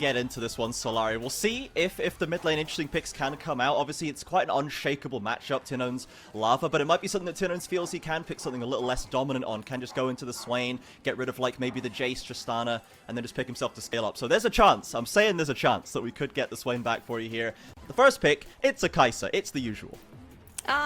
get into this one, Solari. We'll see if the mid lane interesting picks can come out. Obviously, it's quite an unshakable matchup, Tinone's Lava, but it might be something that Tinone's feels he can pick something a little less dominant on, can just go into the Swain, get rid of like maybe the Jace, Tristana, and then just pick himself to scale up. So there's a chance, I'm saying there's a chance that we could get the Swain back for you here. The first pick, it's a Kai'Sa, it's the usual.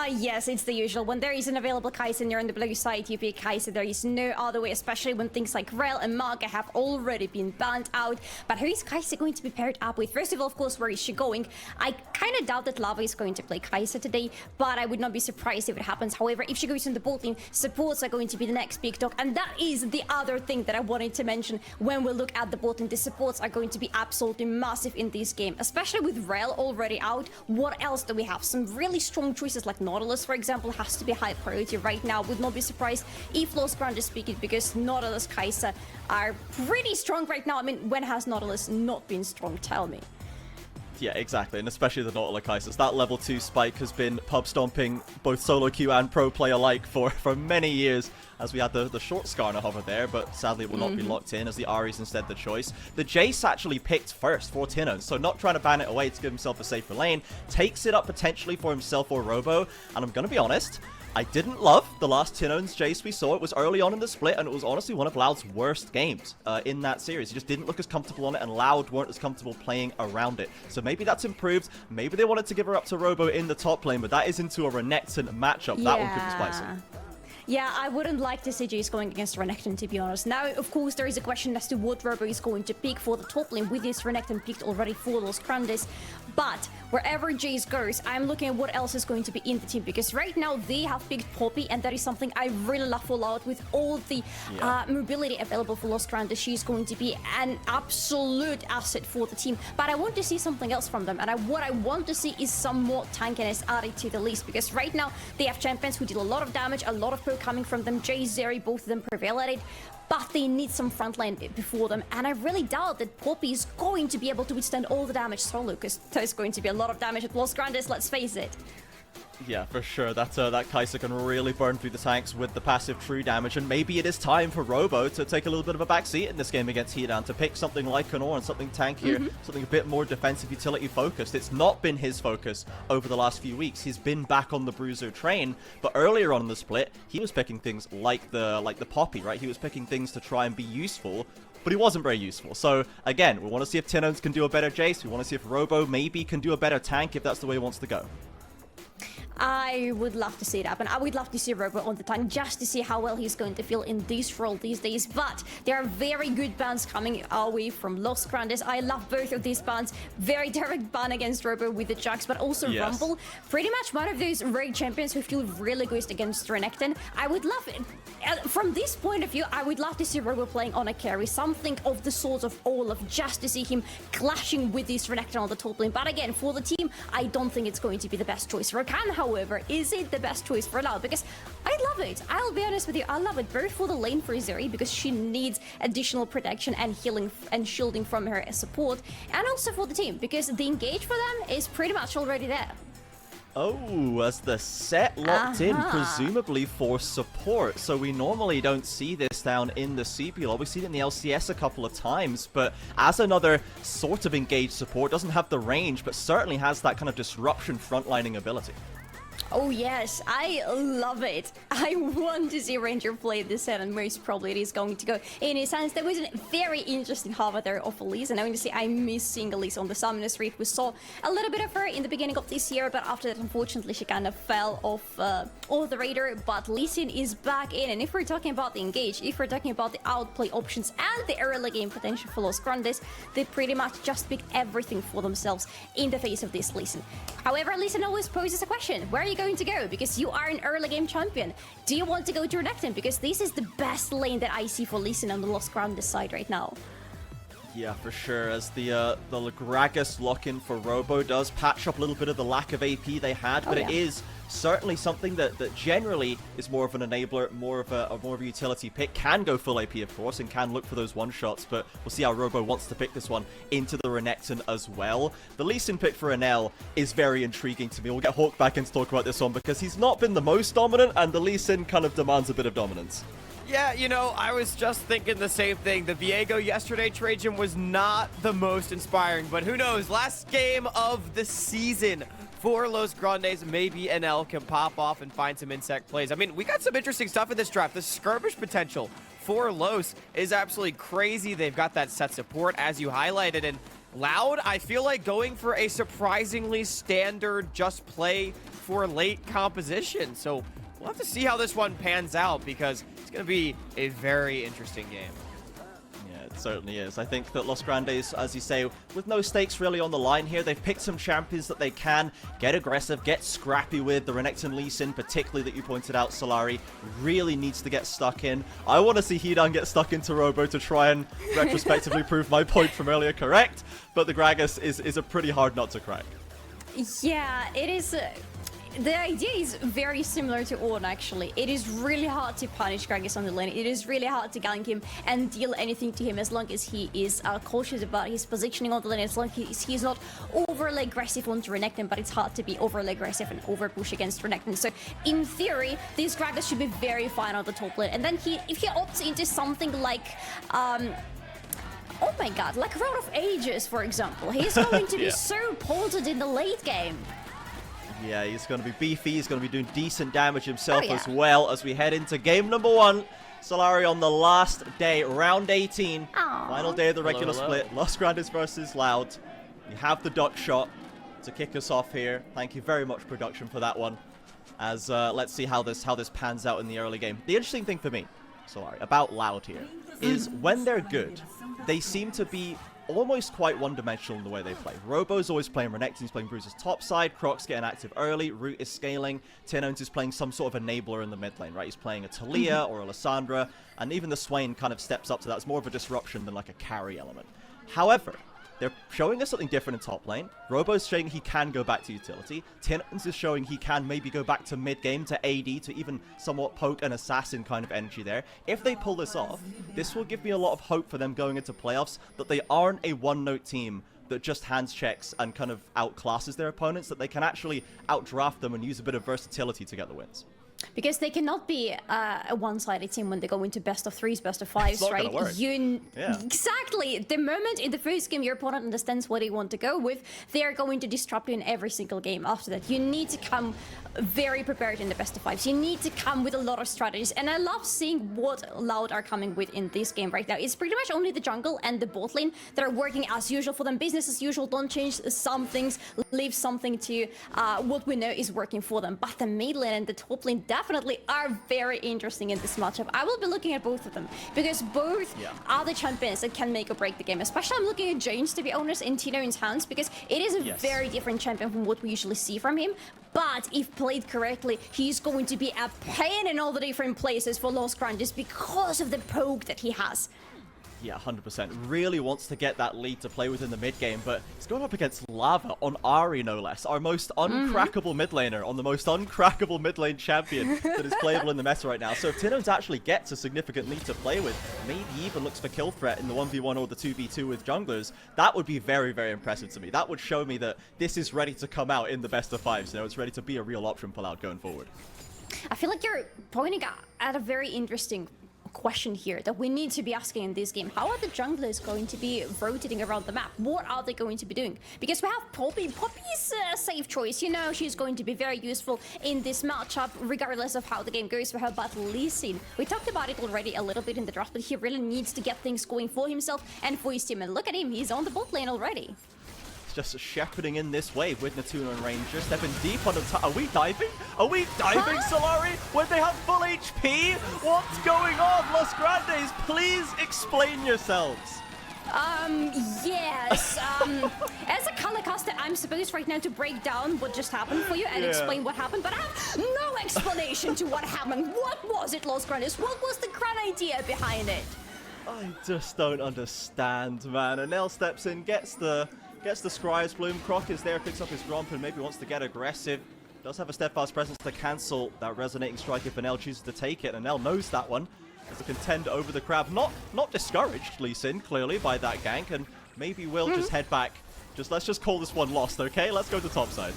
Yes, it's the usual. When there is an available Kai'Sa and you're on the blue side, you pick Kai'Sa. There is no other way, especially when things like Rel and Maga have already been banned out. But who is Kai'Sa going to be paired up with? First of all, of course, where is she going? I kind of doubt that Lava is going to play Kai'Sa today, but I would not be surprised if it happens. However, if she goes in the bot lane, supports are going to be the next big talk. And that is the other thing that I wanted to mention when we look at the bot lane. The supports are going to be absolutely massive in this game, especially with Rel already out. What else do we have? Some really strong choices like Nautilus, for example, has to be high priority right now. Would not be surprised if Los Grandes pick it, because Nautilus, Kai'Sa are pretty strong right now. I mean, when has Nautilus not been strong? Tell me. Yeah, exactly, and especially the Nautilus Kai'Sas. That level 2 spike has been pub stomping both solo queue and pro play alike for many years, as we had the short Skarner hover there, but sadly it will not be locked in, as the Ahri's instead the choice. The Jace actually picked first for Tino, so not trying to ban it away to give himself a safer lane, takes it up potentially for himself or Robo, and I'm gonna be honest, I didn't love the last Tinone's Jace we saw. It was early on in the split, and it was honestly one of Loud's worst games in that series. He just didn't look as comfortable on it, and Loud weren't as comfortable playing around it. So maybe that's improved. Maybe they wanted to give her up to Robo in the top lane, but that is into a Renekton matchup. That one could be spicy. Yeah, I wouldn't like to see Jace going against Renekton, to be honest. Now, of course, there is a question as to what Robo is going to pick for the top lane, with this Renekton picked already for Los Grandes. But wherever Jace goes, I'm looking at what else is going to be in the team, because right now they have picked Poppy, and that is something I really love for Loud. With all the mobility available for Los Grandes, she's going to be an absolute asset for the team. But I want to see something else from them, and what I want to see is some more tankiness added to the list, because right now they have champions who deal a lot of damage, a lot of coming from them. Jace, Zeri, both of them prevail at it, but they need some frontline before them, and I really doubt that Poppy is going to be able to withstand all the damage solo, because there's going to be a lot of damage at Los Grandes, let's face it. Yeah, for sure. That Kai'Sa can really burn through the tanks with the passive true damage, and maybe it is time for Robo to take a little bit of a backseat in this game against Hidan, to pick something like Knorr and something tankier, something a bit more defensive utility focused. It's not been his focus over the last few weeks. He's been back on the Bruiser train, but earlier on in the split, he was picking things like the Poppy, right? He was picking things to try and be useful, but he wasn't very useful. So again, we want to see if Tinones can do a better Jace. We want to see if Robo maybe can do a better tank, if that's the way he wants to go. I would love to see it happen. I would love to see Robo on the tank, just to see how well he's going to feel in this role these days. But there are very good bans coming our way from Los Grandes. I love both of these bans. Very direct ban against Robo with the Jax, but also Rumble. Pretty much one of those rare champions who feel really good against Renekton. I would love it. From this point of view, I would love to see Robo playing on a carry, something of the sort of Olaf, just to see him clashing with this Renekton on the top lane. But again, for the team, I don't think it's going to be the best choice. Rakan, however, is it the best choice for Loud? Because I love it. I'll be honest with you, I love it both for the lane for Zeri, because she needs additional protection and healing and shielding from her support, and also for the team, because the engage for them is pretty much already there. Oh, as the set locked in, presumably for support. So we normally don't see this down in the CBLOL. We've seen it in the LCS a couple of times, but as another sort of engaged support, doesn't have the range, but certainly has that kind of disruption frontlining ability. Oh yes, I love it. I want to see Ranger play this set, and most probably it is going to go in his hands. There was a very interesting hover there of Elise, and I want to say I miss seeing Elise on the Summoners Reef. We saw a little bit of her in the beginning of this year, but after that, unfortunately, she kind of fell off the radar. But Lee Sin is back in, and if we're talking about the engage, if we're talking about the outplay options and the early game potential for Los Grandes, they pretty much just picked everything for themselves in the face of this Lee Sin. However, Lee Sin always poses a question: where are you going to go? Because you are an early game champion. Do you want to go to Renekton? Because this is the best lane that I see for Lee Sin on the Los Grandes side right now. Yeah, for sure, as the Gragas lock-in for Robo does patch up a little bit of the lack of AP they had, but it is certainly something that generally is more of an enabler, more of a utility pick. Can go full AP, of course, and can look for those one-shots, but we'll see how Robo wants to pick this one into the Renekton as well. The Lee Sin pick for Enel is very intriguing to me. We'll get Hawk back in to talk about this one, because he's not been the most dominant, and the Lee Sin kind of demands a bit of dominance. Yeah, you know, I was just thinking the same thing. The Viego yesterday Trajan was not the most inspiring, but who knows? Last game of the season for Los Grandes. Maybe NL can pop off and find some insect plays. I mean, we got some interesting stuff in this draft. The skirmish potential for Los is absolutely crazy. They've got that set support, as you highlighted, and Loud, I feel like going for a surprisingly standard just play for late composition. So we'll have to see how this one pans out because it's going to be a very interesting game. Yeah, it certainly is. I think that Los Grandes, as you say, with no stakes really on the line here, they've picked some champions that they can get aggressive, get scrappy with. The Renekton Lee Sin, particularly that you pointed out, Solari, really needs to get stuck in. I want to see Hidan get stuck into Robo to try and retrospectively prove my point from earlier correct, but the Gragas is a pretty hard nut to crack. Yeah, it is. The idea is very similar to Orn, actually. It is really hard to punish Gragas on the lane. It is really hard to gank him and deal anything to him as long as he is cautious about his positioning on the lane, as long as he's not overly aggressive onto Renekton, but it's hard to be overly aggressive and overpush against Renekton. So, in theory, this Gragas should be very fine on the top lane. And then if he opts into something like... oh my god, like Road of Ages, for example. He's going to be so potent in the late game. Yeah, he's going to be beefy. He's going to be doing decent damage himself as well as we head into game number 1. Solari on the last day, round 18. Aww. Final day of the regular split. Los Grandes versus Loud. You have the duck shot to kick us off here. Thank you very much, production, for that one. As let's see how this pans out in the early game. The interesting thing for me, Solari, about Loud here, is when they're good, they seem to be almost quite one-dimensional in the way they play. Robo's always playing Renekton's playing Bruiser's top side, Croc's getting active early, Root is scaling, Tinones is playing some sort of enabler in the mid lane, right? He's playing a Talia or a Lissandra, and even the Swain kind of steps up to that. It's more of a disruption than like a carry element. However, they're showing us something different in top lane. Robo's showing he can go back to utility. Tinones is showing he can maybe go back to mid-game, to AD, to even somewhat poke an assassin kind of energy there. If they pull this off, this will give me a lot of hope for them going into playoffs, that they aren't a one-note team that just hands checks and kind of outclasses their opponents, that they can actually outdraft them and use a bit of versatility to get the wins. Because they cannot be a one-sided team when they go into best of threes, best of fives, right? Exactly. The moment in the first game your opponent understands what they want to go with, they are going to disrupt you in every single game after that. You need to come very prepared in the best of fives. You need to come with a lot of strategies. And I love seeing what Loud are coming with in this game right now. It's pretty much only the jungle and the bot lane that are working as usual for them. Business as usual. Don't change some things. Leave something to what we know is working for them. But the mid lane and the top lane definitely are very interesting in this matchup. I will be looking at both of them because both are the champions that can make or break the game. Especially I'm looking at James, to be honest, in Tino's hands because it is a very different champion from what we usually see from him. But if played correctly, he's going to be a pain in all the different places for Los Grandes because of the poke that he has. Yeah, 100%. Really wants to get that lead to play with in the mid game, but he's going up against Lava on Ari, no less. Our most uncrackable mid laner on the most uncrackable mid lane champion that is playable in the meta right now. So if Tinones actually gets a significant lead to play with, maybe even looks for kill threat in the 1v1 or the 2v2 with junglers, that would be very, very impressive to me. That would show me that this is ready to come out in the best of fives. You know, it's ready to be a real option for Loud going forward. I feel like you're pointing at a very interesting question here that we need to be asking in this game. How are the junglers going to be rotating around the map? What are they going to be doing? Because we have Poppy. Poppy's a safe choice. You know, she's going to be very useful in this matchup, regardless of how the game goes for her. But Lee Sin, we talked about it already a little bit in the draft, but he really needs to get things going for himself and for his team. And look at him, he's on the bot lane already. Just shepherding in this wave with Natuna and Ranger, stepping deep on the top. Are we diving? Are we diving, Solari? When they have full HP? What's going on, Los Grandes? Please explain yourselves. Yes. As a color caster, I'm supposed right now to break down what just happened for you and explain what happened, but I have no explanation to what happened. What was it, Los Grandes? What was the grand idea behind it? I just don't understand, man. Anel steps in, gets the Scry's Bloom. Croc is there, picks up his Gromp and maybe wants to get aggressive. Does have a steadfast presence to cancel that resonating strike if Anel chooses to take it. Anel knows that one as a contend over the crab. Not discouraged, Lee Sin, clearly, by that gank, and maybe we'll just head back. Let's just call this one lost, okay? Let's go to top side.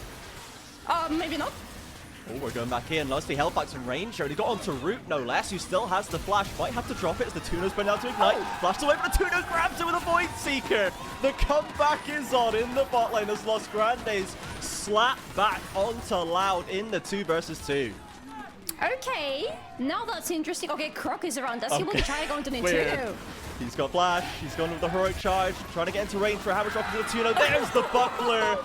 Maybe not. Oh, we're going back in. Nicely held back some range here. And he got onto Root, no less, who still has the flash. Might have to drop it as the Tuno's been out to ignite. Flashed away, but the Tuno grabs it with a Void Seeker. The comeback is on in the bot lane as Los Grandes slap back onto Loud in the 2 versus 2. Okay, now that's interesting. Okay, Croc is around us. He will try to go into Nintendo. He's got flash. He's gone with the heroic charge. Trying to get into range for a hammer drop into the Tuno. There's the buckler.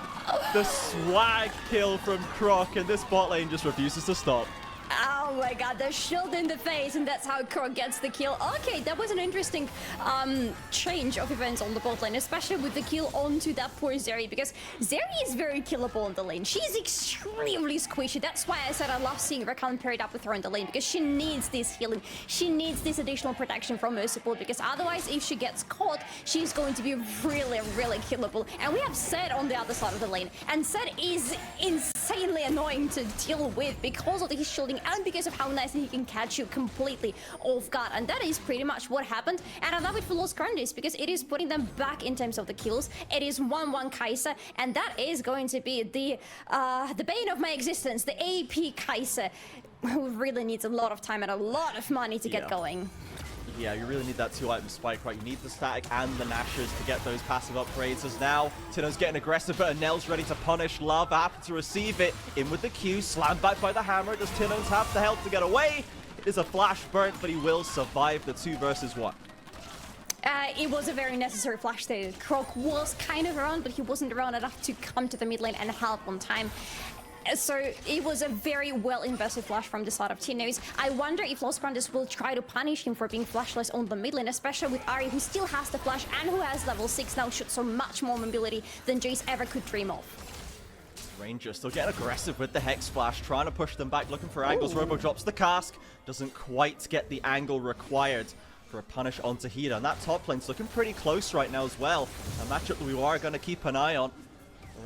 The swag kill from Croc, and this bot lane just refuses to stop. Oh my god, the shield in the face, and that's how Croc gets the kill. Okay, that was an interesting change of events on the bot lane, especially with the kill onto that poor Zeri, because Zeri is very killable on the lane. She's extremely squishy. That's why I said I love seeing Rakan paired up with her on the lane, because she needs this healing. She needs this additional protection from her support, because otherwise, if she gets caught, she's going to be really, really killable. And we have Zed on the other side of the lane, and Zed is insanely annoying to deal with because of his shielding and because of how nicely he can catch you completely off guard. And that is pretty much what happened. And I love it for Los Grandes because it is putting them back in terms of the kills. It is 1-1 Kai'Sa, and that is going to be the bane of my existence, the AP Kai'Sa, who really needs a lot of time and a lot of money to get going. Yeah, you really need that 2-item spike, right? You need the static and the Nashers to get those passive upgrades. As now, Tino's getting aggressive, but Anel's ready to punish. Love happy to receive it. In with the Q, slammed back by the hammer. Does Tino's have the health to get away? It is a flash burnt, but he will survive the 2 versus 1. It was a very necessary flash there. Croc was kind of around, but he wasn't around enough to come to the mid lane and help on time. So it was a very well-invested flash from the side of Tino's. I wonder if Los Grandes will try to punish him for being flashless on the mid lane, especially with Ahri, who still has the flash and who has level 6 now, shoots so much more mobility than Jace ever could dream of. Ranger still getting aggressive with the Hex Splash, trying to push them back, looking for angles. Robo drops the cask, doesn't quite get the angle required for a punish onto Hida. And that top lane's looking pretty close right now as well. A matchup that we are going to keep an eye on.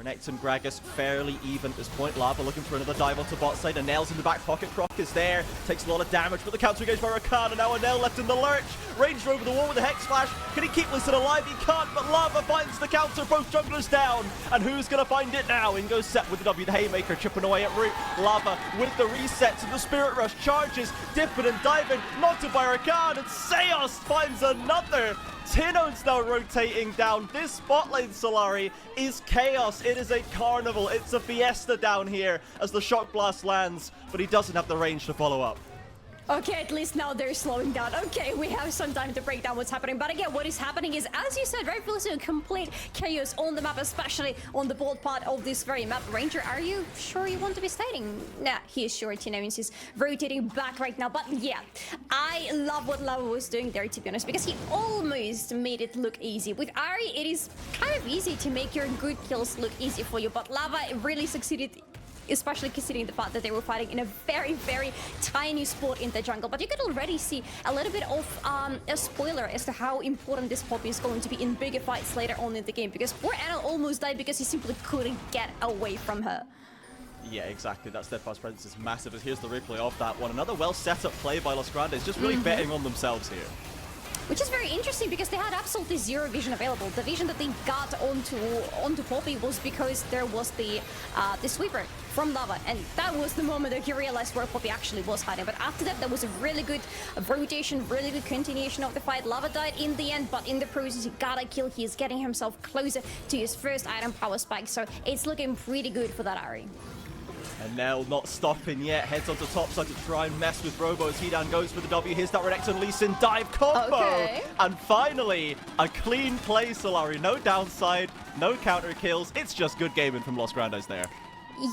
Renekton and Gragas fairly even at this point. Lava looking for another dive onto bot side. Anel's in the back pocket. Croc is there. Takes a lot of damage, but the counter engaged by Rakan. And now Anel left in the lurch. Ranger over the wall with the Hex Flash. Can he keep Listen alive? He can't, but Lava finds the counter. Both junglers down. And who's going to find it now? In goes Set with the W, the Haymaker, chipping away at Root. Lava with the resets and the Spirit Rush charges. Dipping and diving. Knocked it by Rakan. And Seos finds another. Tino's now rotating down. This bot lane, Solari, is chaos. It is a carnival. It's a fiesta down here as the Shock Blast lands, but he doesn't have the range to follow up. Okay, at least now they're slowing down. Okay, we have some time to break down what's happening. But again, what is happening is, as you said, rightfully so, complete chaos on the map, especially on the bold part of this very map. Ranger, are you sure you want to be staying? Nah, he is sure. Tino is rotating back right now. But yeah, I love what Lava was doing there, to be honest, because he almost made it look easy. With Ahri, it is kind of easy to make your good kills look easy for you, but Lava really succeeded, especially considering the fact that they were fighting in a very, very tiny spot in the jungle. But you could already see a little bit of a spoiler as to how important this Poppy is going to be in bigger fights later on in the game, because poor Anna almost died because he simply couldn't get away from her. Yeah, exactly. That steadfast presence is massive. As here's the replay of that one. Another well set up play by Los Grandes, just really betting on themselves here. Which is very interesting because they had absolutely zero vision available. The vision that they got onto Poppy was because there was the sweeper from Lava, and that was the moment that he realized where Poppy actually was hiding. But after that, there was a really good rotation, really good continuation of the fight. Lava died in the end, but in the process, he got a kill. He is getting himself closer to his first item power spike, so it's looking pretty good for that Ahri. And Nell not stopping yet, heads onto top side to try and mess with Robo as Hidan goes for the W. Here's that Renekton Lee Sin dive combo! Okay. And finally, a clean play, Solari. No downside, no counter kills. It's just good gaming from Los Grandes there.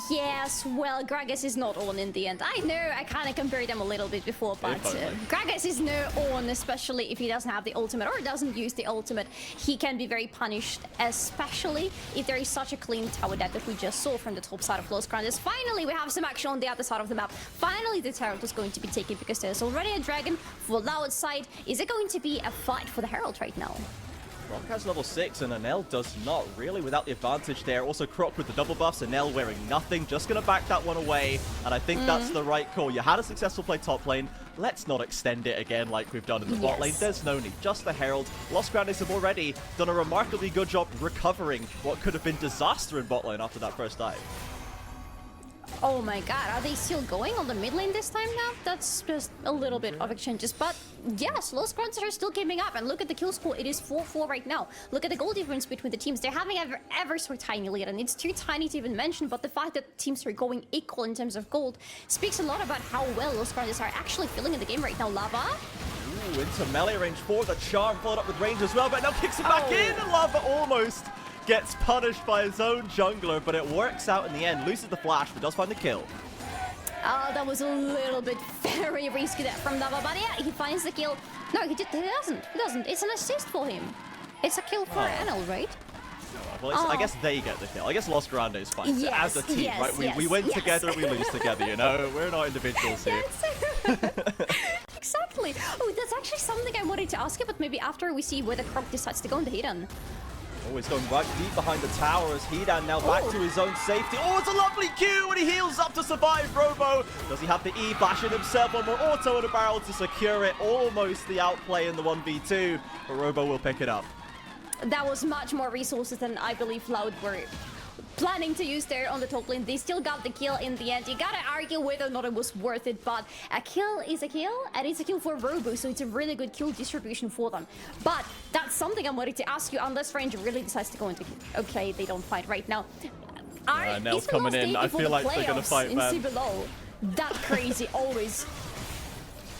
Yes, well, Gragas is not on in the end. I know I kind of compared them a little bit before, but Gragas is no on, especially if he doesn't have the ultimate or doesn't use the ultimate. He can be very punished, especially if there is such a clean tower that we just saw from the top side of Los Grandes. Finally, we have some action on the other side of the map. Finally, the turret is going to be taken because there's already a dragon for Loud side. Is it going to be a fight for the Herald right now? Croc has level 6 and Anel does not, really, without the advantage there. Also Croc with the double buffs, Anel wearing nothing, just going to back that one away. And I think that's the right call. You had a successful play top lane. Let's not extend it again like we've done in the bot lane. There's no need, just the Herald. Los Grandes have already done a remarkably good job recovering what could have been disaster in bot lane after that first dive. Oh my god, are they still going on the mid lane this time now? That's just a little bit of exchanges. But yes, Los Grandes are still keeping up. And look at the kill score. It is 4-4 right now. Look at the goal difference between the teams. They're having ever so tiny lead. And it's too tiny to even mention. But the fact that teams are going equal in terms of gold speaks a lot about how well Los Grandes are actually feeling in the game right now. Lava. Ooh, into melee range for the charm, followed up with range as well. But now kicks it back in. And Lava almost gets punished by his own jungler, but it works out in the end. Loses the flash, but does find the kill. That was a little bit very risky there from Lava, but yeah, he finds the kill. No, he doesn't. He doesn't. It's an assist for him. It's a kill for NL, right? Well, I guess they get the kill. I guess Los Grandes finds it as a team, right? We win together, we lose together, you know? We're not individuals here. Exactly. Oh, that's actually something I wanted to ask you, but maybe after we see where the Croc decides to go in the hidden. Oh, he's going right deep behind the tower as Hidan now back to his own safety. Oh, it's a lovely Q when he heals up to survive, Robo. Does he have the E bashing himself? One more auto in a barrel to secure it. Almost the outplay in the 1v2, but Robo will pick it up. That was much more resources than I believe Loud were planning to use there on the top lane. They still got the kill in the end. You gotta argue whether or not it was worth it, but a kill is a kill, and it's a kill for Robo, so it's a really good kill distribution for them. But that's something I wanted to ask you, unless Ranger really decides to go into... Okay, they don't fight right now. Nell's coming in. I feel like they're gonna fight, man. CBLOL. That crazy, always.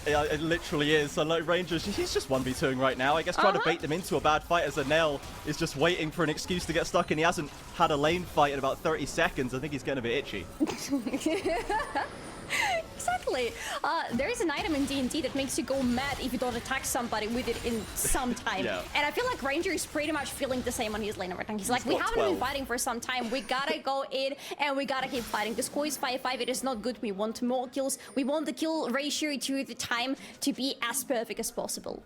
Yeah, it literally is. So like Rangers, he's just 1v2ing right now. I guess trying to bait them into a bad fight as Nell is just waiting for an excuse to get stuck in. He hasn't had a lane fight in about 30 seconds. I think he's getting a bit itchy. Exactly. There is an item in D&D that makes you go mad if you don't attack somebody with it in some time. Yeah. And I feel like Ranger is pretty much feeling the same on his lane right now. He's like, we haven't been fighting for some time. We gotta go in and we gotta keep fighting. The score is 5-5. It is not good. We want more kills. We want the kill ratio to the time to be as perfect as possible.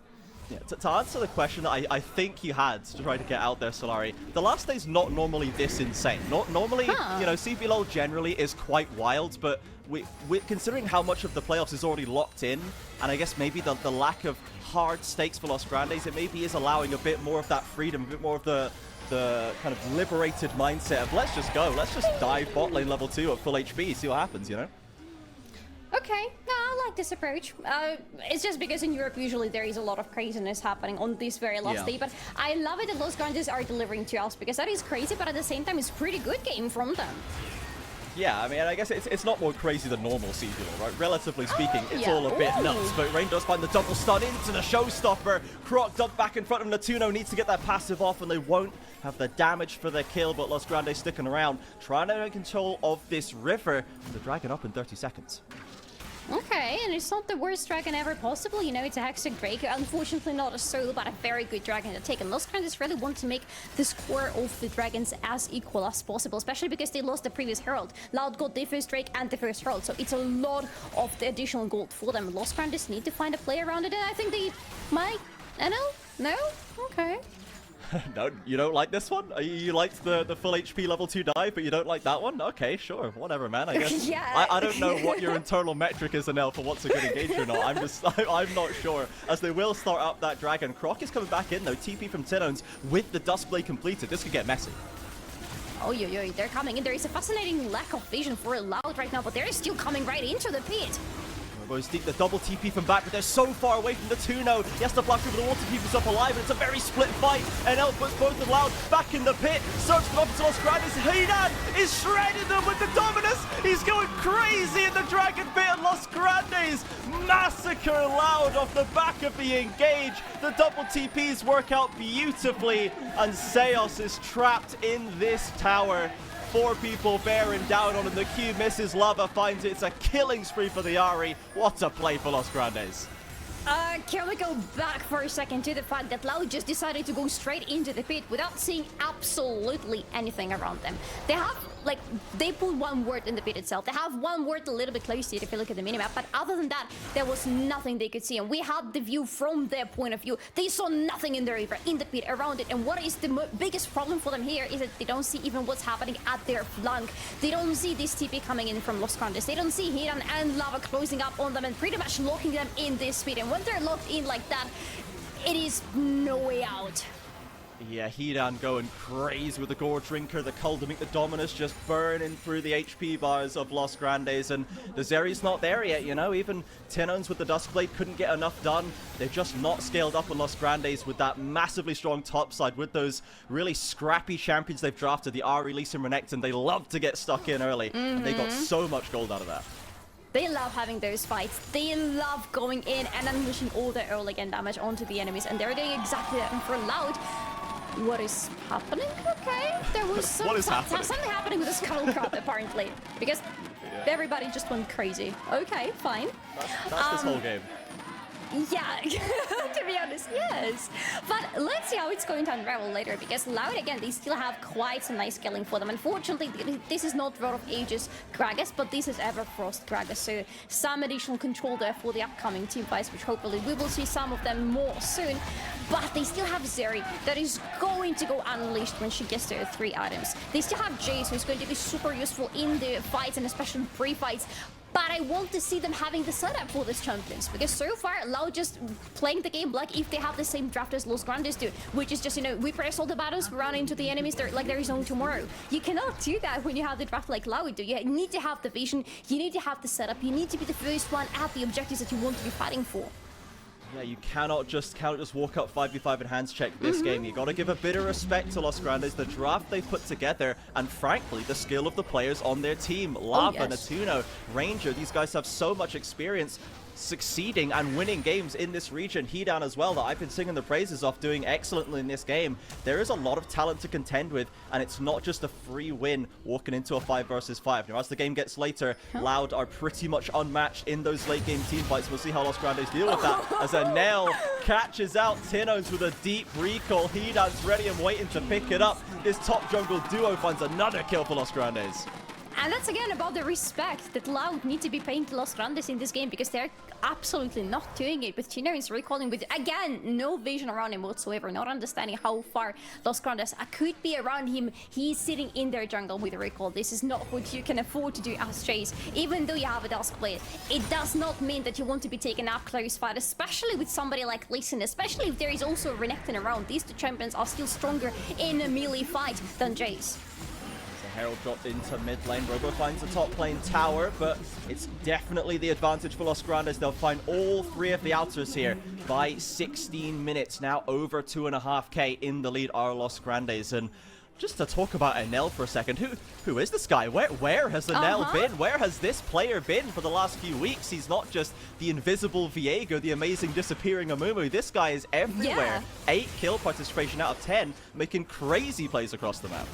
Yeah, to answer the question that I think you had to try to get out there, Solari, the last day's not normally this insane. Not normally, you know, CBLOL generally is quite wild, but we considering how much of the playoffs is already locked in, and I guess maybe the lack of hard stakes for Los Grandes, it maybe is allowing a bit more of that freedom, a bit more of the kind of liberated mindset of let's just go, let's just dive bot lane level 2 at full HP, see what happens, you know? Okay, no, I like this approach. It's just because in Europe usually there is a lot of craziness happening on this very last day, but I love it that Los Grandes are delivering to us because that is crazy, but at the same time it's pretty good game from them. Yeah, I mean, I guess it's not more crazy than normal CBLOL, right? Relatively speaking, it's all a bit nuts, but Rain does find the double stun into the showstopper. Croc dumped back in front of Natuno, needs to get that passive off, and they won't have the damage for the kill, but Los Grandes sticking around, trying to take control of this river, with the dragon up in 30 seconds. Okay, and it's not the worst dragon ever possible, you know, it's a Hextech Breaker. Unfortunately not a solo, but a very good dragon to take. And Los Grandes really want to make the score of the dragons as equal as possible, especially because they lost the previous Herald. Loud got the first Drake and the first Herald, so it's a lot of the additional gold for them. Los Grandes need to find a play around it, and I think they might... NL? No? Okay. No, you don't like this one? You liked the full HP level 2 dive, but you don't like that one? Okay, sure, whatever, man. I guess I don't know what your internal metric is, Anel, for what's a good engage or not. I'm not sure. As they will start up that dragon. Croc is coming back in though. TP from Tinones with the Duskblade completed. This could get messy. Oh, they're coming in. There is a fascinating lack of vision for Loud right now, but they're still coming right into the pit. Goes deep, the double TP from back, but they're so far away from the 2-node. He has to flash over the wall to keep himself alive, and it's a very split fight. NL puts both of Loud back in the pit. Search for opposite Los Grandes. Hidan is shredding them with the Dominus. He's going crazy in the Dragon Pit, and Los Grandes massacre Loud off the back of the engage. The double TPs work out beautifully, and Seos is trapped in this tower. 4 people bearing down on him. The Q misses, Lava finds it. It's a killing spree for the Ahri. What a play for Los Grandes. Can we go back for a second to the fact that Loud just decided to go straight into the pit without seeing absolutely anything around them. They have, like, they put one word in the pit itself. They have one word a little bit closer if you look at the minimap, but other than that, there was nothing they could see. And we had the view from their point of view. They saw nothing in the river, in the pit, around it. And what is the biggest problem for them here is that they don't see even what's happening at their flank. They don't see this TP coming in from Los Grandes. They don't see Hidan and Lava closing up on them and pretty much locking them in this pit. And when they're locked in like that, it is no way out. Yeah, Hidan going crazy with the Gore Drinker, the Kuldamik, the Dominus just burning through the HP bars of Los Grandes, and the Zeri's not there yet, you know? Even Tinones with the Duskblade couldn't get enough done. They're just not scaled up on Los Grandes with that massively strong top side, with those really scrappy champions they've drafted, the Ari, Lee Sin, Renekton. They love to get stuck in early, and they got so much gold out of that. They love having those fights. They love going in and unleashing all their early game damage onto the enemies, and they're doing exactly that. And for Loud, what is happening? Okay, there was something happening with the Scuttle Crab apparently, because everybody just went crazy. Okay, fine. That's this whole game. Yeah, to be honest, yes. But let's see how it's going to unravel later, because Loud, again, they still have quite some nice scaling for them. Unfortunately, this is not Rod of Ages Gragas, but this is Everfrost Gragas, so some additional control there for the upcoming team fights, which hopefully we will see some of them more soon. But they still have Zeri that is going to go unleashed when she gets to 3 items. They still have Jace, who's going to be super useful in the fights and especially pre-fights. But I want to see them having the setup for these champions, because so far, Loud just playing the game like if they have the same draft as Los Grandes do, which is just, you know, we press all the buttons, we run into the enemies, like there is no tomorrow. You cannot do that when you have the draft like Loud do. You need to have the vision, you need to have the setup, you need to be the first one at the objectives that you want to be fighting for. Yeah, you cannot just walk up 5v5 and hands check this game. You got to give a bit of respect to Los Grandes, the draft they put together, and frankly, the skill of the players on their team. Lava, Natuno, Ranger, these guys have so much experience succeeding and winning games in this region. Hidan as well, that I've been singing the praises of, doing excellently in this game. There is a lot of talent to contend with, and it's not just a free win walking into a 5 versus 5. Now, as the game gets later, Loud are pretty much unmatched in those late game team fights. We'll see how Los Grandes deal with that, as Enel catches out Tinones with a deep recall. Hidan's ready and waiting to pick it up. This top jungle duo finds another kill for Los Grandes. And that's again about the respect that Loud need to be paying to Los Grandes in this game, because they're absolutely not doing it. With Tinones recalling with, again, no vision around him whatsoever, not understanding how far Los Grandes could be around him. He's sitting in their jungle with a recall. This is not what you can afford to do as Chase. Even though you have a Duskblade, it does not mean that you want to be taken up close fight, especially with somebody like Lee Sin, especially if there is also Renekton around. These two champions are still stronger in a melee fight than Jace. Herald dropped into mid lane. Robo finds the top lane tower, but it's definitely the advantage for Los Grandes. They'll find all 3 of the outers here by 16 minutes. Now over 2.5k in the lead are Los Grandes. And just to talk about Enel for a second, who is this guy? Where has Enel been? Where has this player been for the last few weeks? He's not just the invisible Viego, the amazing disappearing Amumu. This guy is everywhere. 8 kill participation out of 10, making crazy plays across the map.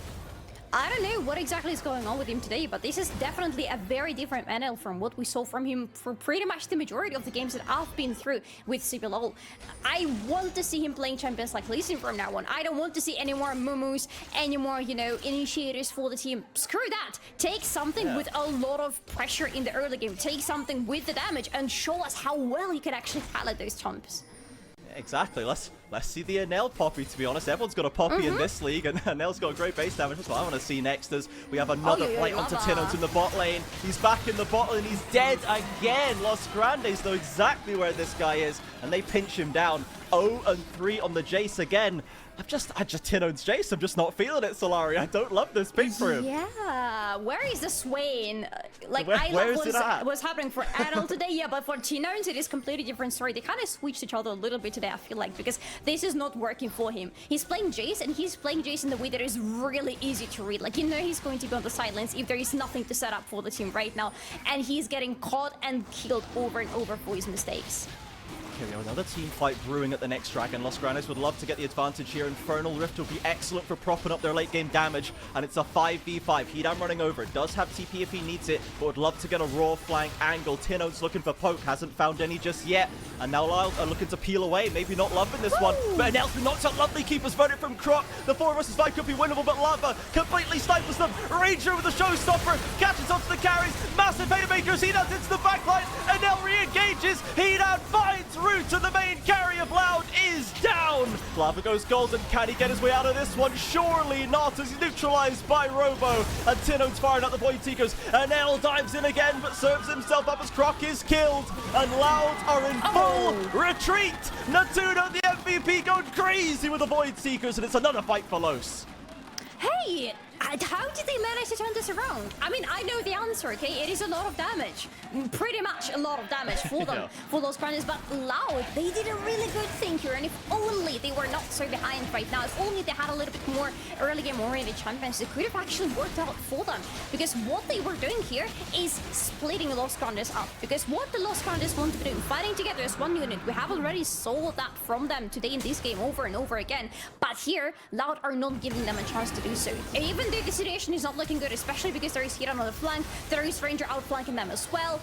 I don't know what exactly is going on with him today, but this is definitely a very different Enel from what we saw from him for pretty much the majority of the games that I've been through with CBLOL. I want to see him playing champions like Lee Sin from now on. I don't want to see any more Mumus, any more, you know, initiators for the team. Screw that. Take something with a lot of pressure in the early game. Take something with the damage and show us how well you can actually highlight those champs. Exactly. Let's see the Enel poppy, to be honest. Everyone's got a poppy in this league, and Enel's got great base damage. That's what I want to see next, as we have another fight onto Tinones in the bot lane. He's back in the bot lane. He's dead again. Los Grandes know exactly where this guy is, and they pinch him down. 0-3 on the Jace again. I just Tinones Jace. I'm just not feeling it, Solari. I don't love this pick for him. Yeah, where is the Swain? Like, where is it at? What's happening for Adel today, yeah, but for Tinones it is completely different story. They kind of switched each other a little bit today, I feel like, because this is not working for him. He's playing Jace, and he's playing Jace in the way that is really easy to read. Like, you know he's going to be on the sidelines if there is nothing to set up for the team right now, and he's getting caught and killed over and over for his mistakes. Here we go, another team fight brewing at the next dragon. Los Grandes would love to get the advantage here. Infernal Rift will be excellent for propping up their late game damage, and it's a 5v5. Hidan running over, does have TP if he needs it, but would love to get a raw flank angle. Tinones looking for poke, hasn't found any just yet, and now Lyle are looking to peel away. Maybe not loving this one, but Enel's been knocked out. Lovely keepers voted from Croc. The 4 versus 5 could be winnable, but Lava completely stifles them. Ranger with a showstopper, catches onto the carries, massive haymakers. Hidan's into the backline, Enel re-engages. Hidan finds route to the main carry of Loud is down. Lava goes golden. Can he get his way out of this one? Surely not, as he's neutralized by Robo. And Tinones firing out the Pointicos. Enel dives in again, but serves himself up as Croc is killed. And Loud are in full retreat. Natuno, the MVP going crazy with the Void Seekers, and it's another fight for Los. Hey, how did they manage to turn this around? I mean, I know the answer, okay? It is a lot of damage. Pretty much a lot of damage for them, for those Grandies. But Loud, they did a really good thing here. And if only they were not so behind right now, if only they had a little bit more early game oriented champions, it could have actually worked out for them. Because what they were doing here is splitting the Lost Grandies up. Because what the Lost Grandies want to do, fighting together as one unit, we have already saw that from them today in this game over and over again. But here, Loud are not giving them a chance to do so. Even the situation is not looking good, especially because there is Hiran on the flank, there is Ranger outflanking them as well.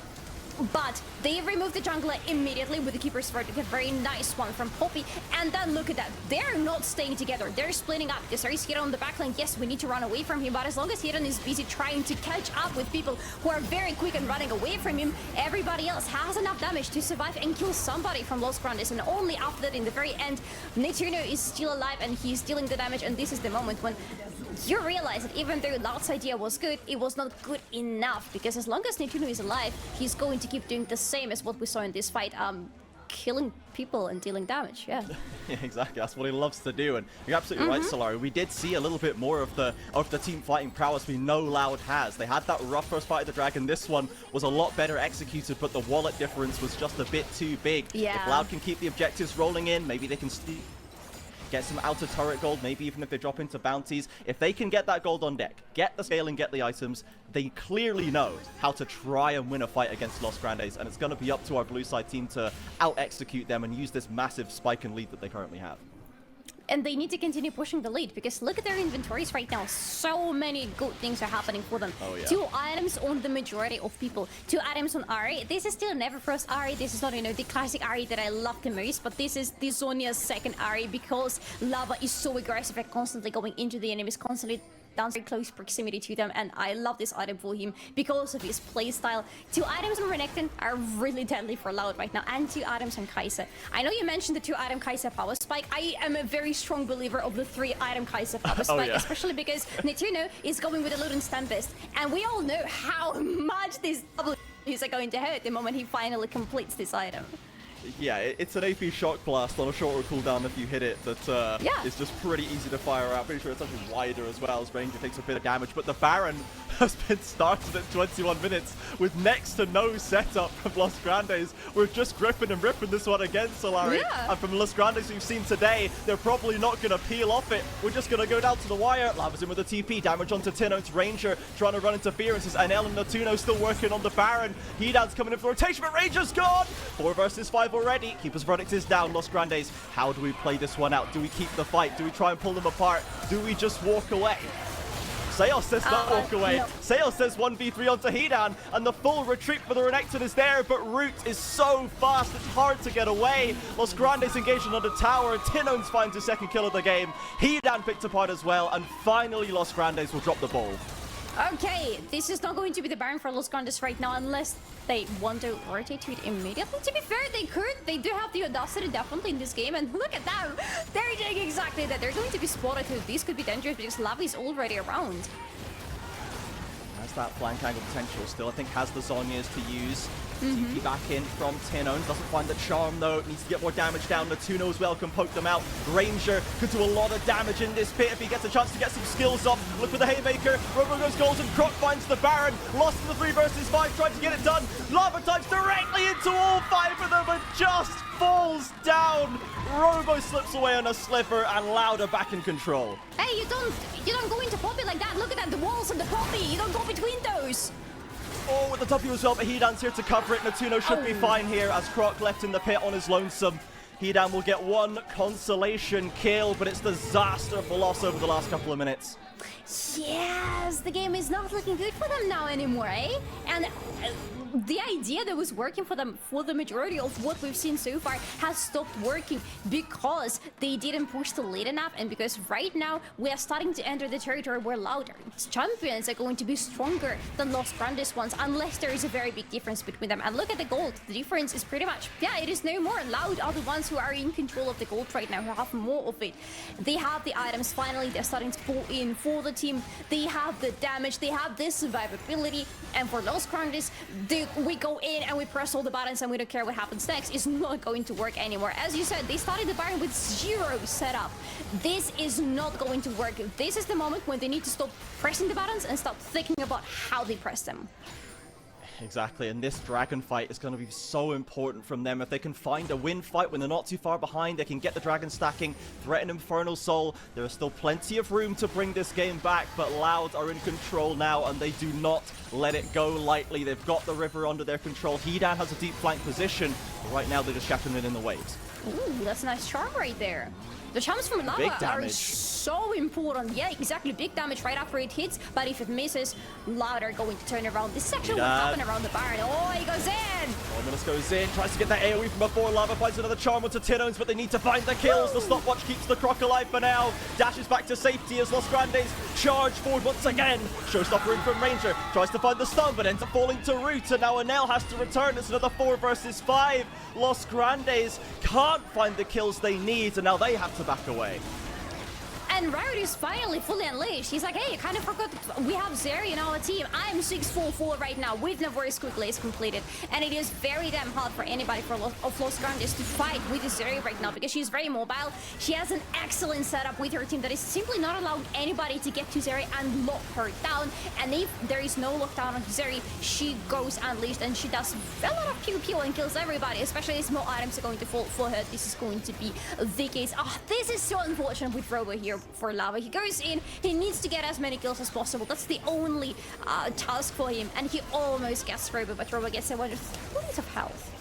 But they removed the jungler immediately with the Keeper's Verdict, a very nice one from Poppy. And then look at that, they're not staying together, they're splitting up because there is Hiran on the backline. Yes, we need to run away from him, but as long as Hiran is busy trying to catch up with people who are very quick and running away from him, everybody else has enough damage to survive and kill somebody from Los Grandes. And only after that, in the very end, Netuno is still alive and he's dealing the damage. And this is the moment when you realize that even though Loud's idea was good, it was not good enough, because as long as Netuno is alive, he's going to keep doing the same as what we saw in this fight, killing people and dealing damage. Yeah, exactly. That's what he loves to do, and you're absolutely right, Solari. We did see a little bit more of the team fighting prowess we know Loud has. They had that rough first fight of the Dragon. This one was a lot better executed, but the wallet difference was just a bit too big. Yeah. If Loud can keep the objectives rolling in, maybe they can get some outer turret gold, maybe even if they drop into bounties. If they can get that gold on deck, get the scale and get the items, they clearly know how to try and win a fight against Los Grandes, and it's going to be up to our blue side team to out-execute them and use this massive spike and lead that they currently have. And they need to continue pushing the lead, because look at their inventories right now. So many good things are happening for them. Oh, yeah. 2 items on the majority of people. 2 items on Ahri. This is still Never Frost Ahri. This is not, you know, the classic Ahri that I love the most, but this is the Zhonya's second Ahri, because Lava is so aggressive and constantly going into the enemies, constantly down very close proximity to them, and I love this item for him because of his playstyle. 2 items on Renekton are really deadly for Loud right now, and 2 items on Kai'Sa. I know you mentioned the 2-item Kai'Sa power spike. I am a very strong believer of the 3-item Kai'Sa power spike, especially because Netuno is going with a Luden's Tempest, and we all know how much these W's are going to hurt the moment he finally completes this item. Yeah, it's an AP shock blast on a shorter cooldown if you hit it that is just pretty easy to fire out. Pretty sure it's actually wider as well, as Ranger takes a bit of damage. But the Baron has been started at 21 minutes with next to no setup from Los Grandes. We're just gripping and ripping this one again, Solari. Yeah. And from Los Grandes we've seen today, they're probably not going to peel off it. We're just going to go down to the wire. Lava's in with a TP, damage onto Tino's Ranger, trying to run interferences. And El and Netuno still working on the Baron. Hidan's coming in for rotation, but Ranger's gone! 4 versus 5 already. Keeper's Verdict is down. Los Grandes, how do we play this one out? Do we keep the fight? Do we try and pull them apart? Do we just walk away? Seos says not walk away. No. Seos says 1v3 onto Hidan, and the full retreat for the Renekton is there, but Root is so fast, it's hard to get away. Los Grandes engaging on the tower. Tinones finds his second kill of the game. Hidan picked apart as well, and finally Los Grandes will drop the ball. Okay, this is not going to be the Baron for Los Grandes right now unless they want to rotate to it immediately. To be fair, they could. They do have the audacity definitely in this game, and look at them. They're doing exactly that. They're going to be spotted too. This could be dangerous because Lava is already around. Has that flank angle potential still. I think has the Zhonya's to use. TP back in from Tinones. Doesn't find the charm though. Needs to get more damage down. Netuno as well can poke them out. Ranger could do a lot of damage in this pit if he gets a chance to get some skills off. Look for the Haymaker. Robo goes golden. Croc finds the Baron. Lost in the 3 versus 5. Tried to get it done. Lava types directly into all 5 of them and just falls down. Robo slips away on a slipper and Louder back in control. Hey, you don't go into Poppy like that. Look at that, the walls and the Poppy. You don't go between those. Oh, with the W as well, but Hidan's here to cover it. Netuno should be fine here as Croc left in the pit on his lonesome. Hidan will get 1 consolation kill, but it's disaster for loss over the last couple of minutes. Yes, the game is not looking good for them now anymore, eh? And the idea that was working for them for the majority of what we've seen so far has stopped working because they didn't push the lead enough, and because right now we are starting to enter the territory where Louder champions are going to be stronger than Los Grandes ones unless there is a very big difference between them. And look at the gold. The difference is pretty much, yeah, it is no more. Loud are the ones who are in control of the gold right now, who have more of it. They have the items. Finally, they're starting to pull in for the team. They have the damage. They have the survivability. And for Los Los Grandes, we go in and we press all the buttons and we don't care what happens next, is not going to work anymore. As you said, they started the Baron with 0 setup. This is not going to work. This is the moment when they need to stop pressing the buttons and start thinking about how they press them. Exactly, and this dragon fight is going to be so important from them. If they can find a win fight when they're not too far behind, they can get the dragon stacking, threaten Infernal Soul. There is still plenty of room to bring this game back, but Loud are in control now, and they do not let it go lightly. They've got the river under their control. Hedan has a deep flank position, but right now they're just shacking it in the waves. Ooh, that's a nice charm right there. The charms from Lava are so important. Yeah, exactly. Big damage right after it hits, but if it misses, Loud are going to turn around. This is actually what happened around the Baron. Oh, he goes in! Dominus goes in, tries to get that AoE from before. Lava finds another charm onto Tinones, but they need to find the kills. The stopwatch keeps the Croc alive for now. Dashes back to safety as Los Grandes charge forward once again. Showstopper in from Ranger, tries to find the stun, but ends up falling to Root, and now Enel has to return. It's another 4 versus 5. Los Grandes can't find the kills they need, and now they have to back away. And Riot is finally fully unleashed. He's like, hey, I kind of forgot we have Zeri in our team. I'm 6-4-4 right now with Navarre's quick lace completed. And it is very damn hard for anybody of Los Grandes to fight with Zeri right now because she's very mobile. She has an excellent setup with her team that is simply not allowing anybody to get to Zeri and lock her down. And if there is no lockdown on Zeri, she goes unleashed and she does a lot of pew-pew and kills everybody, especially as more items are going to fall for her. This is going to be the case. Oh, this is so unfortunate with Robo here for Lava. He goes in, he needs to get as many kills as possible. That's the only task for him, and he almost gets Robo, but Robo gets 1 points of health.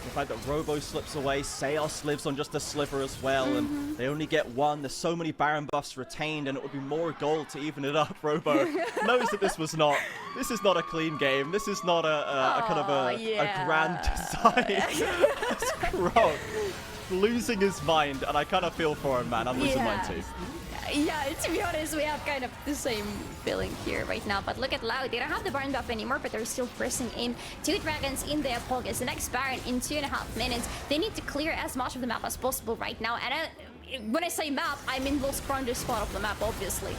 The fact that Robo slips away, Seos lives on just a sliver as well, and they only get 1. There's so many Baron buffs retained, and it would be more gold to even it up. Robo knows that this is not a clean game. This is not a kind of a grand design. It's Croc losing his mind, and I kind of feel for him, man. I'm losing mine too. Yeah, to be honest, we have kind of the same feeling here right now. But look at Loud. They don't have the Baron buff anymore, but they're still pressing in 2 dragons in their pockets. The next Baron in 2.5 minutes. They need to clear as much of the map as possible right now. And when I say map, I mean Los Grandes spot of the map, obviously.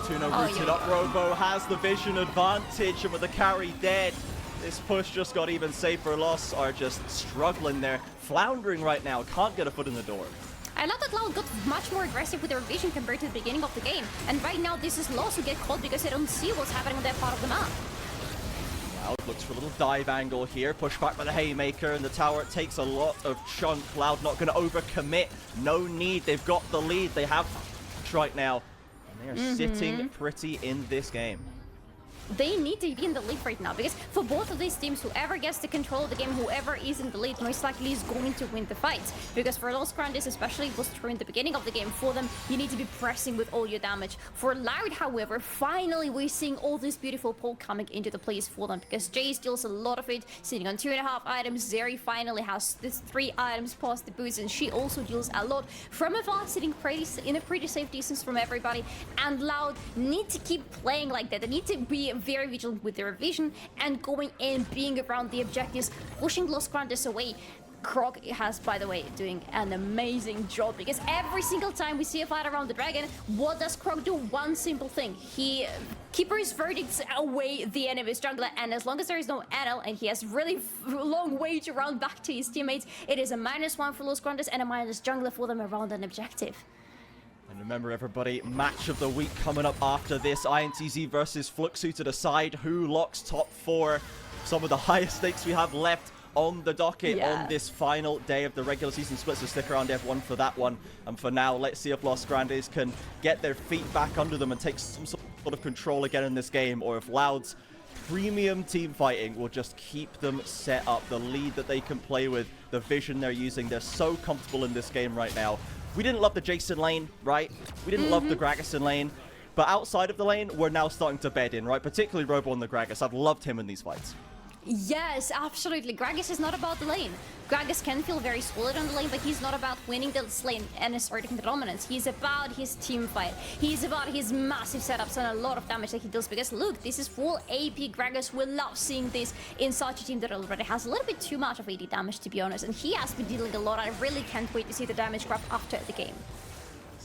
Tuna rooted up. Robo has the vision advantage, and with the carry dead, this push just got even safer. Loss are just struggling there, floundering right now, can't get a foot in the door. I love that Loud got much more aggressive with their vision compared to the beginning of the game. And right now, this is Loss who get caught because they don't see what's happening on their part of the map. Loud looks for a little dive angle here, pushed back by the Haymaker, and the tower takes a lot of chunk. Loud not going to overcommit, no need, they've got the lead, they have right now, and they are sitting pretty in this game. They need to be in the lead right now because for both of these teams, whoever gets the control of the game, whoever is in the lead, most likely is going to win the fight. Because for Los Grandes, especially, it was true in the beginning of the game. For them, you need to be pressing with all your damage. For Loud, however, finally we're seeing all this beautiful pull coming into the place for them because Jay steals a lot of it, sitting on 2.5 items. Zeri finally has this 3 items past the boost, and she also deals a lot from afar, sitting in a pretty safe distance from everybody. And Loud need to keep playing like that. They need to be very vigilant with their vision and going in, being around the objectives, pushing Los Grandes away. Croc has, by the way, doing an amazing job because every single time we see a fight around the dragon, what does Croc do? One simple thing. He keepers verdicts away the enemy's jungler, and as long as there is no Enel and he has really long way to run back to his teammates, it is a -1 for Los Grandes and a minus jungler for them around an objective. And remember, everybody, match of the week coming up after this. INTZ versus Fluxu to decide who locks top 4. Some of the highest stakes we have left on the docket on this final day of the regular season split. So stick around, everyone, for that one. And for now, let's see if Los Grandes can get their feet back under them and take some sort of control again in this game, or if Loud's premium team fighting will just keep them set up. The lead that they can play with, the vision they're using, they're so comfortable in this game right now. We didn't love the Jason lane, right? We didn't love the Gragason lane. But outside of the lane, we're now starting to bed in, right? Particularly Robo on the Gragas. I've loved him in these fights. Yes, absolutely. Gragas is not about the lane. Gragas can feel very solid on the lane, but he's not about winning this lane and asserting the dominance. He's about his team fight. He's about his massive setups and a lot of damage that he does. Because look, this is full AP Gragas. We love seeing this in such a team that already has a little bit too much of AD damage, to be honest. And he has been dealing a lot. I really can't wait to see the damage graph after the game.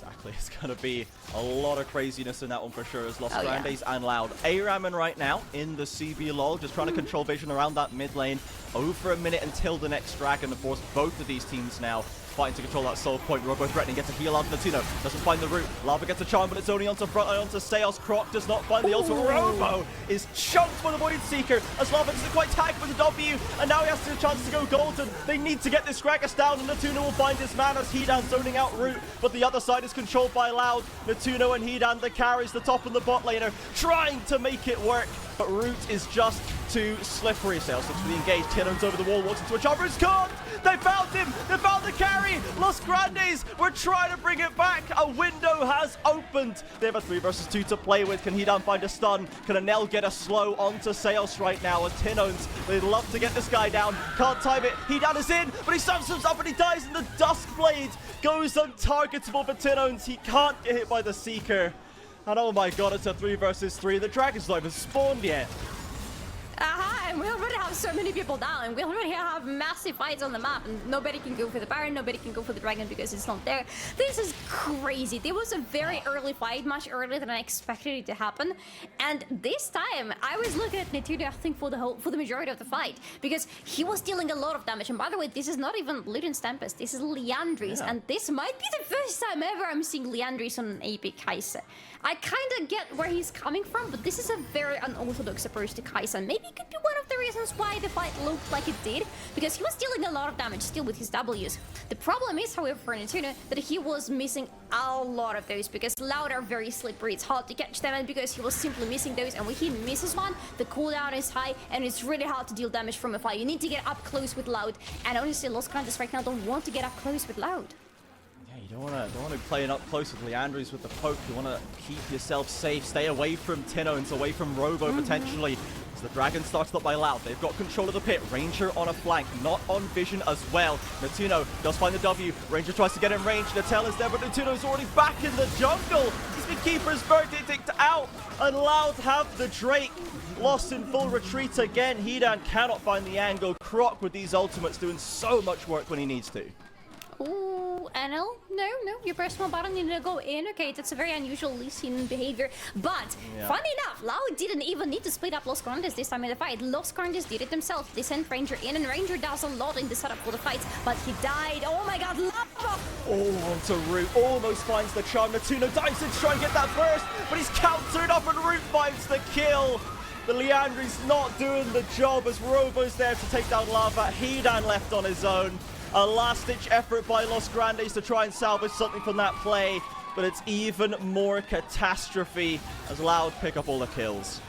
Exactly, it's going to be a lot of craziness in that one for sure, as Los Oh, yeah. Grandes and Loud. A-Ramen right now in the CBLOL, just trying to control vision around that mid lane. Over a minute until the next Dragon. Of course, both of these teams now fighting to control that soul point. Robo threatening, gets a heal out of Natino. Doesn't find the root. Lava gets a charm, but it's only onto front line, onto Sales. Croc does not find the ultimate. Robo is chunked by the Voided Seeker as Lava doesn't quite tag with the W, and now he has a chance to go golden. They need to get this Gragas down, and Natuno will find his man as Hedan zoning out root, but the other side is controlled by Loud. Natuno and Hedan, the carries, the top and the bot laner, trying to make it work, but root is just too slippery. Sales looks for the engage. Tino's over the wall, walks into a charm. It's caught! They found him! They found the carry! Los Grandes were trying to bring it back. A window has opened. They have a 3 versus 2 to play with. Can Hedan find a stun? Can Anel get a slow onto Sales right now? As Tino's, they'd love to get this guy down. Can't time it. Hedan is in, but he stumps himself and he dies, and the Dusk Blade goes untargetable for Tino's. He can't get hit by the Seeker. And oh my god, it's a 3 versus 3. The Dragon's not even spawned yet. And we already have so many people down. We already have massive fights on the map, and nobody can go for the Baron, nobody can go for the Dragon because it's not there. This is crazy. There was a very early fight, much earlier than I expected it to happen. And this time, I was looking at Netuno, I think, for the majority of the fight, because he was dealing a lot of damage. And by the way, this is not even Luden's Tempest, this is Liandry's, and this might be the first time ever I'm seeing Liandry's on an AP Kai'Sa. I kind of get where he's coming from, but this is a very unorthodox approach to Kai'Sa. Maybe it could be one of the reasons why the fight looked like it did, because he was dealing a lot of damage still with his W's. The problem is, however, for Netuno, that he was missing a lot of those, because Loud are very slippery. It's hard to catch them, and because he was simply missing those, and when he misses one, the cooldown is high, and it's really hard to deal damage from afar. You need to get up close with Loud, and honestly, Los Grandes right now don't want to get up close with Loud. You don't want to play it up close with Leandry's with the poke. You want to keep yourself safe. Stay away from Tino's, away from Robo potentially. As the Dragon starts up by Loud. They've got control of the pit. Ranger on a flank, not on vision as well. Natuno does find the W. Ranger tries to get in range. Natel is there, but Natuno's already back in the jungle. He's the Keeper's verdict out. And Loud have the Drake. Lost in full retreat again. Hedan cannot find the angle. Croc with these ultimates doing so much work when he needs to. Ooh, Anel? No, your personal button needed to go in. Okay, that's a very unusual Lee Sin behavior. But, funny enough, Loud didn't even need to split up Los Grandes this time in the fight. Los Grandes did it themselves. They sent Ranger in, and Ranger does a lot in the setup for the fights, but he died. Oh my god, Lava! Oh, onto Root. Almost finds the charm. Natuno dives in to try and get that first, but he's countered up, and Root finds the kill. The Leandry's not doing the job as Robo's there to take down Lava. Hedan left on his own. A last-ditch effort by Los Grandes to try and salvage something from that play, but it's even more catastrophe as Loud pick up all the kills.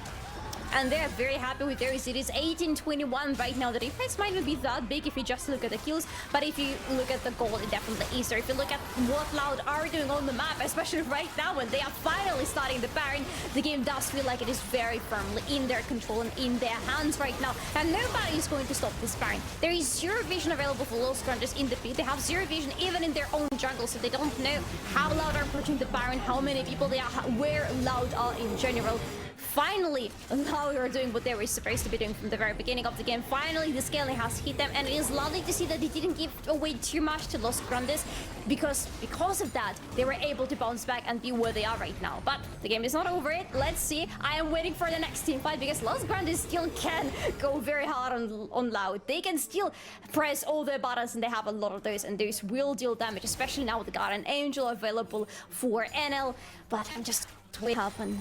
And they're very happy with theirs. It is 18-21 right now. The difference might not be that big if you just look at the kills, but if you look at the goal, it definitely is there. If you look at what Loud are doing on the map, especially right now when they are finally starting the Baron, the game does feel like it is very firmly in their control and in their hands right now, and nobody is going to stop this Baron. There is zero vision available for Los Grandes in the pit. They have zero vision even in their own jungle, so they don't know how Loud are approaching the Baron, how many people they are, where Loud are in general. Finally, Loud are doing what they were supposed to be doing from the very beginning of the game. Finally, the scaling has hit them, and it is lovely to see that they didn't give away too much to Los Grandes, because of that, they were able to bounce back and be where they are right now. But the game is not over yet. Let's see. I am waiting for the next team fight, because Los Grandes still can go very hard on Loud. They can still press all their buttons, and they have a lot of those, and those will deal damage, especially now with the Guardian Angel available for NL. But I'm just wait up and...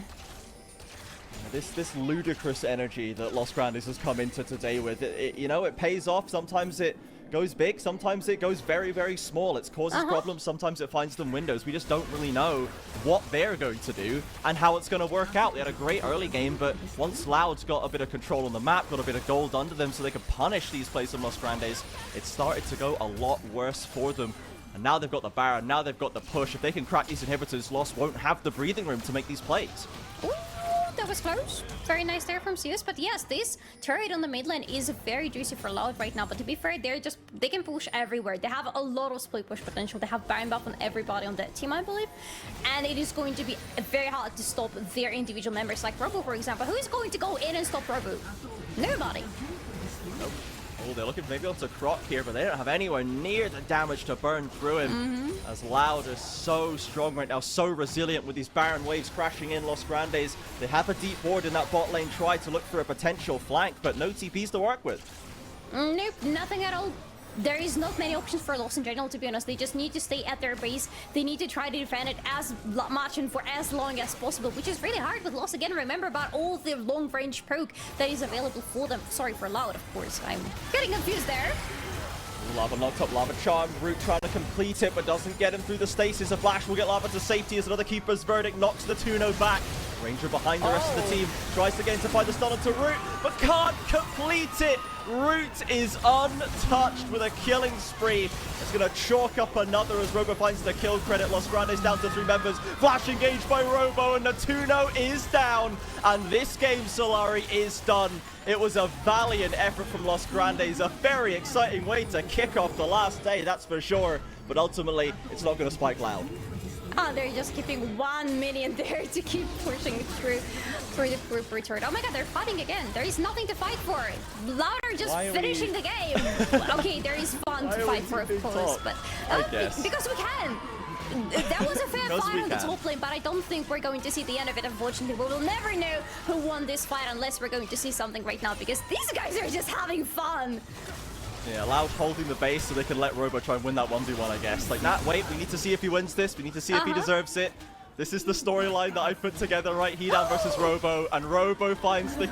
This ludicrous energy that Los Grandes has come into today with, you know, it pays off. Sometimes it goes big, sometimes it goes very, very small. It causes problems, sometimes it finds them windows. We just don't really know what they're going to do and how it's going to work out. They had a great early game, but once Loud's got a bit of control on the map, got a bit of gold under them so they could punish these plays from Los Grandes, it started to go a lot worse for them. And now they've got the Baron, now they've got the push. If they can crack these inhibitors, Los won't have the breathing room to make these plays. Ooh, that was close. Very nice there from Zeus. But yes, this turret on the mid lane is very juicy for Loud right now. But to be fair, they can push everywhere. They have a lot of split push potential. They have Baron buff on everybody on that team, I believe. And it is going to be very hard to stop their individual members, like Robo, for example. Who is going to go in and stop Robo? Nobody. Nope. Oh, they're looking maybe onto Croc here, but they don't have anywhere near the damage to burn through him. As Loud is so strong right now, so resilient with these Baron waves crashing in Los Grandes. They have a deep ward in that bot lane, try to look for a potential flank, but no TPs to work with. Nope, nothing at all. There is not many options for Lost in general, to be honest. They just need to stay at their base. They need to try to defend it as much and for as long as possible, which is really hard with Lost. Again, remember about all the long-range poke that is available for them. Sorry for Loud, of course. I'm getting confused there. Lava knocked up Lava Charm. Root trying to complete it, but doesn't get him through the stasis. A flash will get Lava to safety as another Keeper's Verdict knocks the Tuno back. Ranger behind the rest of the team. Tries again to find the stun onto Root, but can't complete it. Root is untouched with a killing spree. It's going to chalk up another as Robo finds the kill credit. Los Grandes down to 3 members. Flash engaged by Robo, and Natuno is down. And this game, Solari, is done. It was a valiant effort from Los Grandes. A very exciting way to kick off the last day, that's for sure. But ultimately, it's not going to spike Loud. Oh, they're just keeping 1 minion there to keep pushing through the purple turret. Oh my god, they're fighting again. There is nothing to fight for. Loud are just finishing the game. Okay, there is fun to fight for, of course, but because we can. That was a fair fight on the top lane, but I don't think we're going to see the end of it, unfortunately. We will never know who won this fight unless we're going to see something right now, because these guys are just having fun. Yeah, Loud holding the base so they can let Robo try and win that 1v1, I guess. Like, that, wait, we need to see if he wins this. We need to see if he deserves it. This is the storyline that I put together, right? He down versus Robo, and Robo finds the